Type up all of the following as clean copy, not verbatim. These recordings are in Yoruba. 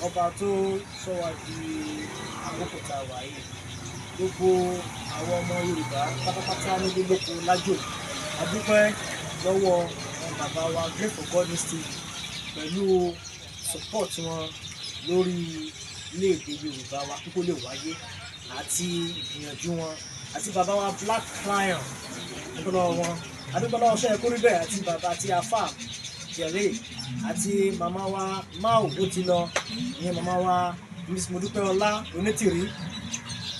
ọba tó sọ wá di àkókò tá a wà yìí, gbogbo àwọn ọmọ Yorùbá pátápátá nílé lóko lájò, a dúpẹ́ lọ́wọ́ bàbá wa Great for God State pẹ̀lú support wọn lórí ilé-èdè Yorùbá wa kókó lè wáyé àti ìgbìyànjú wọn àti bàbá wa Black Lion adúgbòlọ́wọ́ wọn, adúgbòlọ́wọ́ ṣẹ́yẹ kórí bẹ́ẹ̀ àti bàbá àti afá jẹ̀rẹ̀ àti màmá wa máò ó ti lọ, ìyẹn màmá wa Miss Modúpẹ́ Ọlá Onítìrí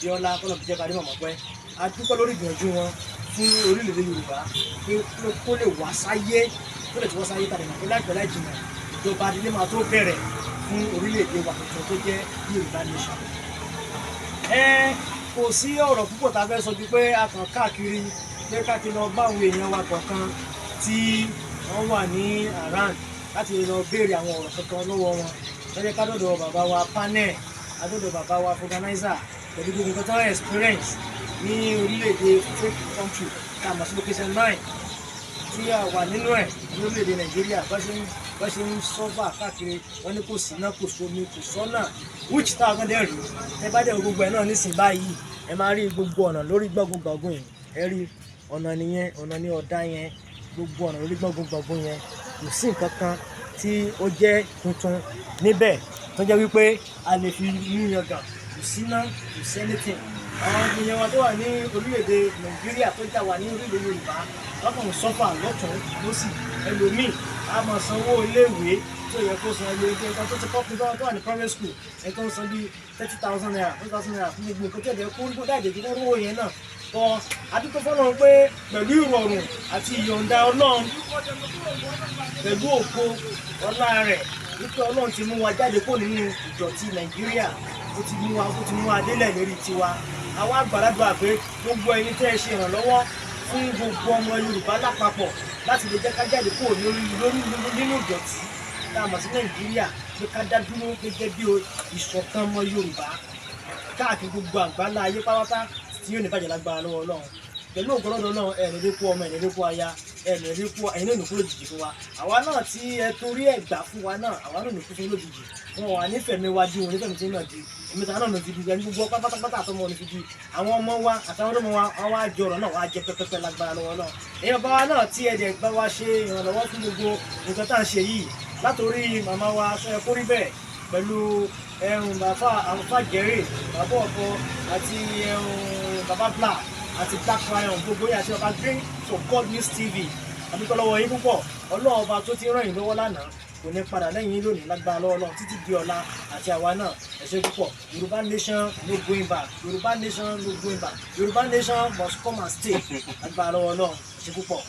bí ọlá kọ́nà bí jẹ́ ká rí màmá pẹ́. A dúpẹ́ lórí ìgbìyànjú wọn fún orílẹ̀-èdè Yorùbá pé kó lè wá sáyé, kó lè tí wọ́n sáyé tàbí màpẹ́ láìpẹ́ láì jìnnà ìjọba adílé máa tó bẹ̀rẹ̀ fún orílẹ̀-èdè wa tuntun tó jẹ́ Yorùbá nation. Kò sí ọ̀rọ̀ púpọ̀ tá a fẹ́ sọ ju pé a kàn káàkiri pé káàkiri lọ bá àwọn èèyàn wa kọ̀ọ̀kan tí wọ́n wà ní around láti lọ béèrè àwọn ọ̀rọ̀ kankan lọ́wọ́ wọn. Lọ́jọ́ ká dọ̀dọ̀ bàbá wa panel, adọ́dọ̀ bàbá wa organizer pẹ̀lú gbogbo nǹkan tó ń experience ní orílẹ̀-èdè fake country tá a mọ̀ sí location 9 tí a wà nínú ẹ̀ ní orílẹ̀-èdè Nàìjíríà bá ṣe ń sọ́fà káàkiri. Wọ́n ní kò sí iná, kò sómi, kò sọ́nà which tá a kàn dẹ̀ rí. Ẹ bá dẹ̀ gbogbo ẹ̀ náà nísìnyí báyìí ẹ máa rí gbogbo ọ̀nà lórí gbọ̀ngbọ̀ngbọ̀n yẹn, ẹ rí ọ̀nà nìyẹn, ọ̀nà ní ọ̀dá yẹn, gbogbo ọ̀nà lórí gbọ̀ngbọ̀ngbọ̀n yẹn. Kò sí nǹkan kan tí ó jẹ́ tuntun níbẹ̀ tó jẹ́ wípé a lè fi mú yangàn. Kò sí iná, kò sí anything. Àwọn ènìyàn wa tó wà ní orílẹ̀-èdè Nàìjíríà tó jà wà ní orílẹ̀-èdè Yorùbá lọ́kàn sọ́fà lọ́tún lọ́sì. Ẹlòmíì á máa sanwó iléèwé tó yẹ kó san ilé ẹgbẹ́ tó ti kọ́ pé tó wà ní private school ẹ tó ń san bí 30,000 naira 20,000 naira fún gbogbo nǹkan tó yẹ kó rí kó dáàdé tó rówó yẹn náà. Tọ́ adúpẹ́ fọ́lọ́run pé pẹ̀lú ìrọ̀rùn àti ìyọ̀ǹda Ọlọ́run pẹ̀lú ògo ọlá rẹ̀ wípé Ọlọ́run ti mú wa jáde kó nínú ìdọ̀tí Nàìjíríà, ó ti mú wa délẹ̀ lérí tiwa. Àwa gbàdúrà pé gbogbo ẹni tẹ́ ẹ ṣe ìrànlọ́wọ́ fún gbogbo ọmọ Yorùbá lápapọ̀ láti lè jẹ́ ká jáde kó nínú ìdọ̀tí tá a mọ̀ sí Nàìjíríà, pé ká dá dúró gẹ́gẹ́ bí ìṣọ̀kan ọmọ Yorùbá káàkiri gbogbo àgbáńlá ayé pátápátá tí yóò ní bàjẹ́ lágbára lọ́wọ́ Ọlọ́run. Pẹ̀lú ògbọ́lọ́dọ̀ náà ẹ̀rìn lè kú ọmọ, ẹ̀rìn lè kú aya, ẹ̀rìn lè kú ẹ̀yin náà nìkú lójijì fún wa. Àwa náà tí ẹ torí ẹ̀ gbà fún wa náà, àwa náà nìkú fún lójijì. Wọn wà nífẹ̀ẹ́ mi wá di òun nífẹ̀ẹ́ mi tí náà di èmi tàwọn náà ló fi di ẹni gbogbo pátápátá àtọmọ ní fi di àwọn ọmọ wa àtàwọn ọmọ wa wọn wá jọrọ náà wá jẹ pẹpẹpẹ lágbára lọ́wọ́ náà. Èèyàn bá wa náà tí ẹ̀dẹ̀ bá wa ṣe ìrànlọ́wọ́ fún gbogbo nǹkan tá à ń ṣe yìí látòrí màmá wa Ṣọ́yẹ kórí bẹ́ẹ̀ pẹ̀lú bàbá àlùfáà jẹ́rè bàbá ọ̀pọ̀ àti bàbá Black àti Black Lion gbogbo yìí àti bàbá Great for God TV. Àdúpẹ́ lọ́wọ́ yín púpọ̀. Ọlọ́run ọba tó ti ràn yín lọ́wọ́ lánàá kò ní padà lẹ́yìn yín lónìí lágbára lọ́wọ́ Ọlọ́run títí di ọ̀la àti àwa náà. Ẹ ṣé púpọ̀. Yorùbá nation no going back. Yorùbá nation no going back. Yorùbá nation must come and stay lágbára lọ́wọ́ Ọlọ́run. Ẹ ṣé púpọ̀.